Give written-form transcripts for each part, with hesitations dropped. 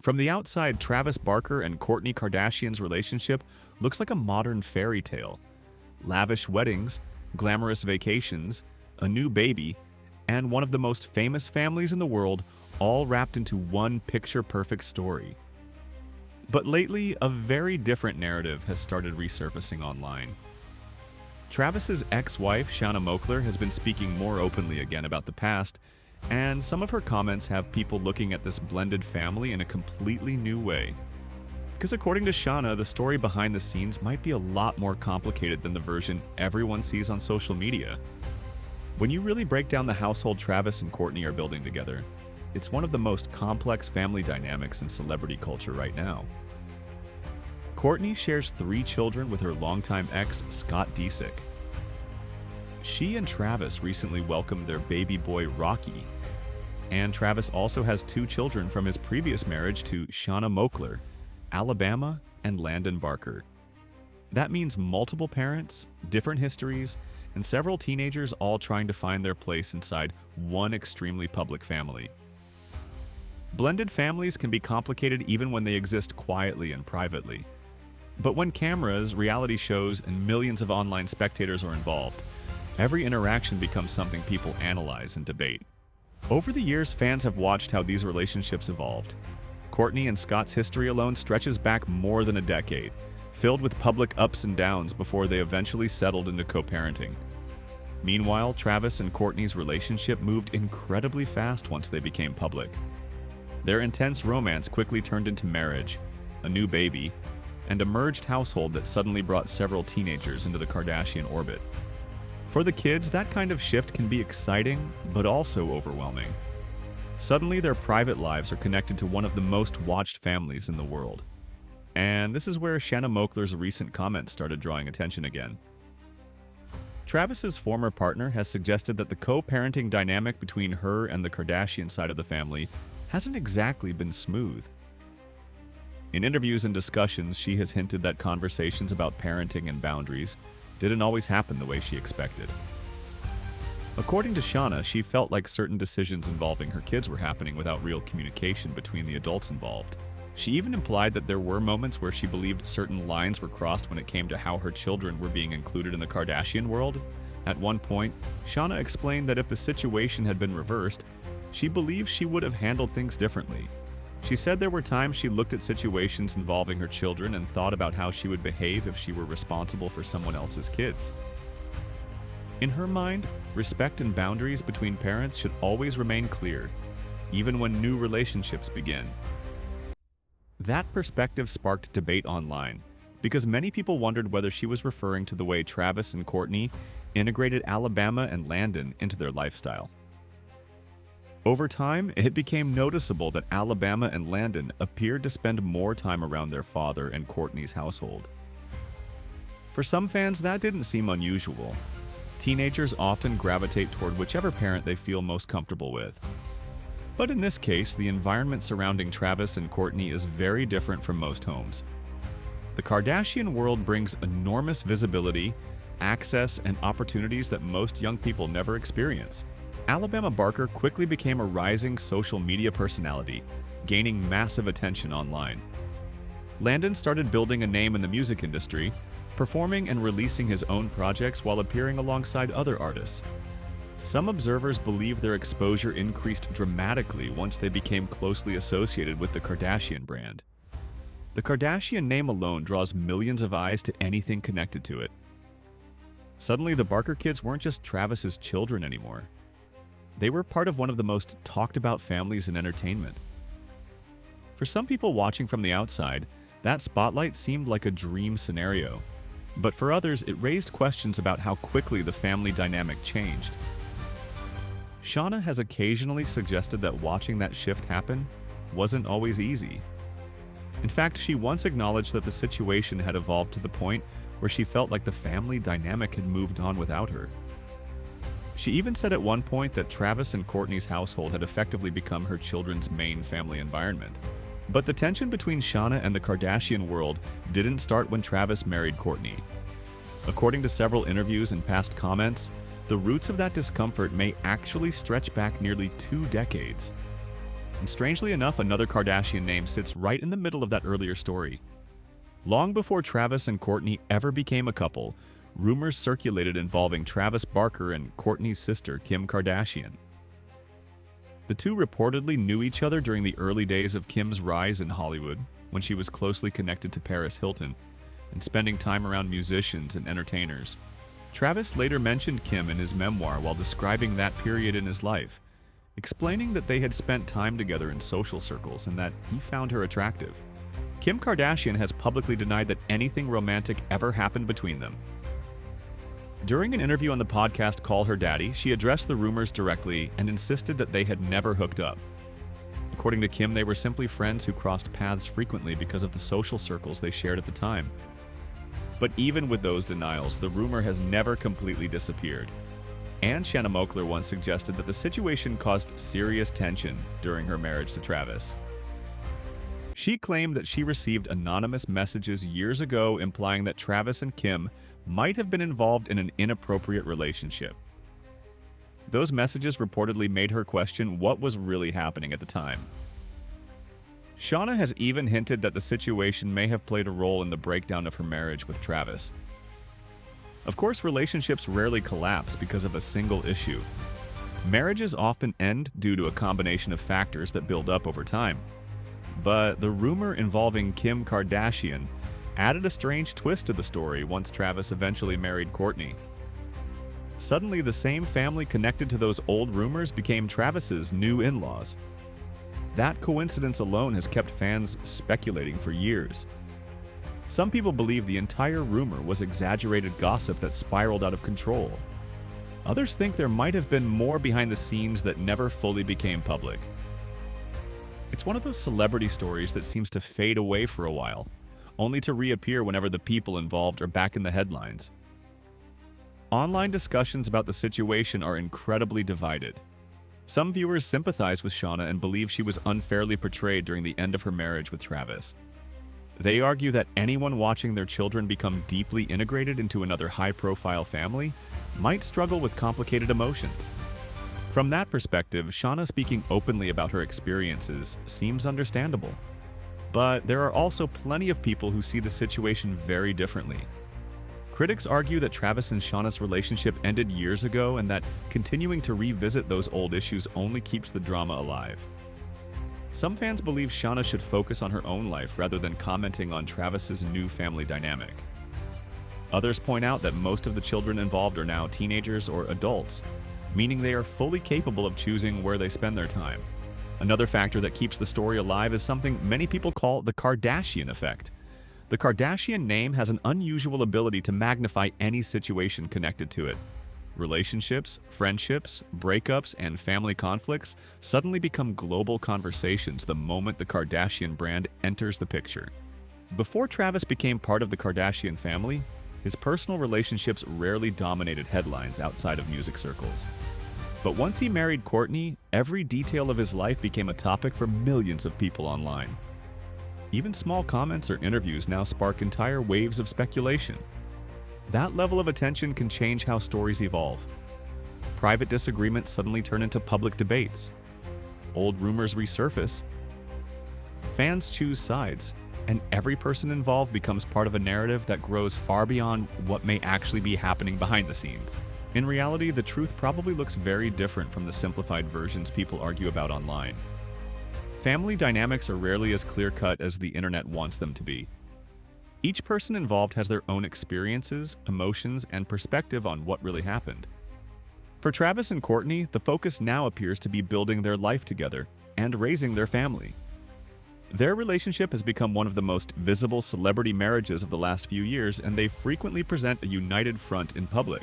From the outside, Travis Barker and Kourtney Kardashian's relationship looks like a modern fairy tale. Lavish weddings, glamorous vacations, a new baby, and one of the most famous families in the world, all wrapped into one picture-perfect story. But lately, a very different narrative has started resurfacing online. Travis's ex-wife, Shanna Moakler, has been speaking more openly again about the past, and some of her comments have people looking at this blended family in a completely new way. Because according to Shanna, the story behind the scenes might be a lot more complicated than the version everyone sees on social media. When you really break down the household Travis and Kourtney are building together, it's one of the most complex family dynamics in celebrity culture right now. Kourtney shares 3 children with her longtime ex, Scott Disick. She and Travis recently welcomed their baby boy, Rocky. And Travis also has 2 children from his previous marriage to Shanna Moakler, Alabama and Landon Barker. That means multiple parents, different histories, and several teenagers all trying to find their place inside one extremely public family. Blended families can be complicated even when they exist quietly and privately. But when cameras, reality shows, and millions of online spectators are involved, every interaction becomes something people analyze and debate. Over the years, fans have watched how these relationships evolved. Kourtney and Scott's history alone stretches back more than a decade, filled with public ups and downs before they eventually settled into co-parenting. Meanwhile, Travis and Kourtney's relationship moved incredibly fast once they became public. Their intense romance quickly turned into marriage, a new baby, and a merged household that suddenly brought several teenagers into the Kardashian orbit. For the kids, that kind of shift can be exciting, but also overwhelming. Suddenly, their private lives are connected to one of the most watched families in the world. And this is where Shanna Moakler's recent comments started drawing attention again. Travis's former partner has suggested that the co-parenting dynamic between her and the Kardashian side of the family hasn't exactly been smooth. In interviews and discussions, she has hinted that conversations about parenting and boundaries didn't always happen the way she expected. According to Shanna, she felt like certain decisions involving her kids were happening without real communication between the adults involved. She even implied that there were moments where she believed certain lines were crossed when it came to how her children were being included in the Kardashian world. At one point, Shanna explained that if the situation had been reversed, she believes she would have handled things differently. She said there were times she looked at situations involving her children and thought about how she would behave if she were responsible for someone else's kids. In her mind, respect and boundaries between parents should always remain clear, even when new relationships begin. That perspective sparked debate online, because many people wondered whether she was referring to the way Travis and Kourtney integrated Alabama and Landon into their lifestyle. Over time, it became noticeable that Alabama and Landon appeared to spend more time around their father and Kourtney's household. For some fans, that didn't seem unusual. Teenagers often gravitate toward whichever parent they feel most comfortable with. But in this case, the environment surrounding Travis and Kourtney is very different from most homes. The Kardashian world brings enormous visibility, access, and opportunities that most young people never experience. Alabama Barker quickly became a rising social media personality, gaining massive attention online. Landon started building a name in the music industry, performing and releasing his own projects while appearing alongside other artists. Some observers believe their exposure increased dramatically once they became closely associated with the Kardashian brand. The Kardashian name alone draws millions of eyes to anything connected to it. Suddenly, the Barker kids weren't just Travis's children anymore. They were part of one of the most talked about families in entertainment. For some people watching from the outside, that spotlight seemed like a dream scenario. But for others, it raised questions about how quickly the family dynamic changed. Shanna has occasionally suggested that watching that shift happen wasn't always easy. In fact, she once acknowledged that the situation had evolved to the point where she felt like the family dynamic had moved on without her. She even said at one point that Travis and Kourtney's household had effectively become her children's main family environment. But the tension between Shanna and the Kardashian world didn't start when Travis married Kourtney. According to several interviews and past comments, the roots of that discomfort may actually stretch back nearly 2 decades. And strangely enough, another Kardashian name sits right in the middle of that earlier story. Long before Travis and Kourtney ever became a couple, rumors circulated involving Travis Barker and Kourtney's sister, Kim Kardashian. The two reportedly knew each other during the early days of Kim's rise in Hollywood, when she was closely connected to Paris Hilton and spending time around musicians and entertainers. Travis later mentioned Kim in his memoir while describing that period in his life, explaining that they had spent time together in social circles and that he found her attractive. Kim Kardashian has publicly denied that anything romantic ever happened between them. During an interview on the podcast Call Her Daddy, she addressed the rumors directly and insisted that they had never hooked up. According to Kim, they were simply friends who crossed paths frequently because of the social circles they shared at the time. But even with those denials, the rumor has never completely disappeared. And Shanna Moakler once suggested that the situation caused serious tension during her marriage to Travis. She claimed that she received anonymous messages years ago implying that Travis and Kim might have been involved in an inappropriate relationship. Those messages reportedly made her question what was really happening at the time. Shanna has even hinted that the situation may have played a role in the breakdown of her marriage with Travis. Of course, relationships rarely collapse because of a single issue. Marriages often end due to a combination of factors that build up over time. But the rumor involving Kim Kardashian added a strange twist to the story once Travis eventually married Kourtney. Suddenly, the same family connected to those old rumors became Travis's new in-laws. That coincidence alone has kept fans speculating for years. Some people believe the entire rumor was exaggerated gossip that spiraled out of control. Others think there might have been more behind the scenes that never fully became public. It's one of those celebrity stories that seems to fade away for a while, only to reappear whenever the people involved are back in the headlines. Online discussions about the situation are incredibly divided. Some viewers sympathize with Shanna and believe she was unfairly portrayed during the end of her marriage with Travis. They argue that anyone watching their children become deeply integrated into another high-profile family might struggle with complicated emotions. From that perspective, Shanna speaking openly about her experiences seems understandable. But there are also plenty of people who see the situation very differently. Critics argue that Travis and Shanna's relationship ended years ago and that continuing to revisit those old issues only keeps the drama alive. Some fans believe Shanna should focus on her own life rather than commenting on Travis's new family dynamic. Others point out that most of the children involved are now teenagers or adults, meaning they are fully capable of choosing where they spend their time. Another factor that keeps the story alive is something many people call the Kardashian effect. The Kardashian name has an unusual ability to magnify any situation connected to it. Relationships, friendships, breakups, and family conflicts suddenly become global conversations the moment the Kardashian brand enters the picture. Before Travis became part of the Kardashian family, his personal relationships rarely dominated headlines outside of music circles. But once he married Kourtney, every detail of his life became a topic for millions of people online. Even small comments or interviews now spark entire waves of speculation. That level of attention can change how stories evolve. Private disagreements suddenly turn into public debates. Old rumors resurface. Fans choose sides, and every person involved becomes part of a narrative that grows far beyond what may actually be happening behind the scenes. In reality, the truth probably looks very different from the simplified versions people argue about online. Family dynamics are rarely as clear-cut as the internet wants them to be. Each person involved has their own experiences, emotions, and perspective on what really happened. For Travis and Kourtney, the focus now appears to be building their life together and raising their family. Their relationship has become one of the most visible celebrity marriages of the last few years, and they frequently present a united front in public.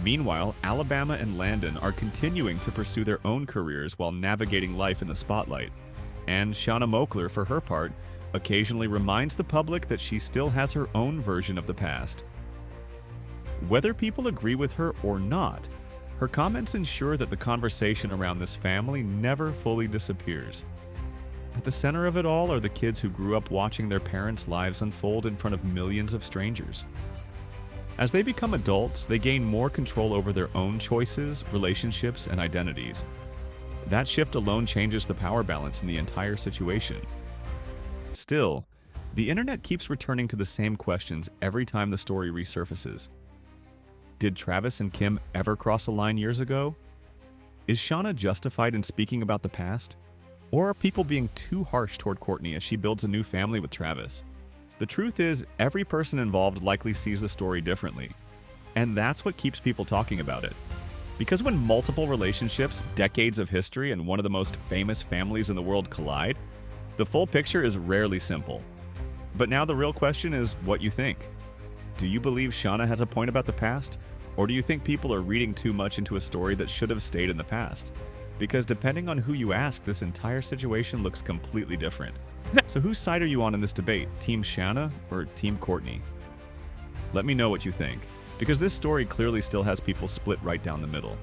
Meanwhile, Alabama and Landon are continuing to pursue their own careers while navigating life in the spotlight. And Shanna Moakler, for her part, occasionally reminds the public that she still has her own version of the past. Whether people agree with her or not, her comments ensure that the conversation around this family never fully disappears. At the center of it all are the kids who grew up watching their parents' lives unfold in front of millions of strangers. As they become adults, they gain more control over their own choices, relationships, and identities. That shift alone changes the power balance in the entire situation. Still, the internet keeps returning to the same questions every time the story resurfaces. Did Travis and Kim ever cross a line years ago? Is Shauna justified in speaking about the past? Or are people being too harsh toward Kourtney as she builds a new family with Travis? The truth is, every person involved likely sees the story differently. And that's what keeps people talking about it. Because when multiple relationships, decades of history, and one of the most famous families in the world collide, the full picture is rarely simple. But now the real question is what you think. Do you believe Shauna has a point about the past? Or do you think people are reading too much into a story that should have stayed in the past? Because depending on who you ask, this entire situation looks completely different. So whose side are you on in this debate? Team Shauna or Team Kourtney? Let me know what you think, because this story clearly still has people split right down the middle.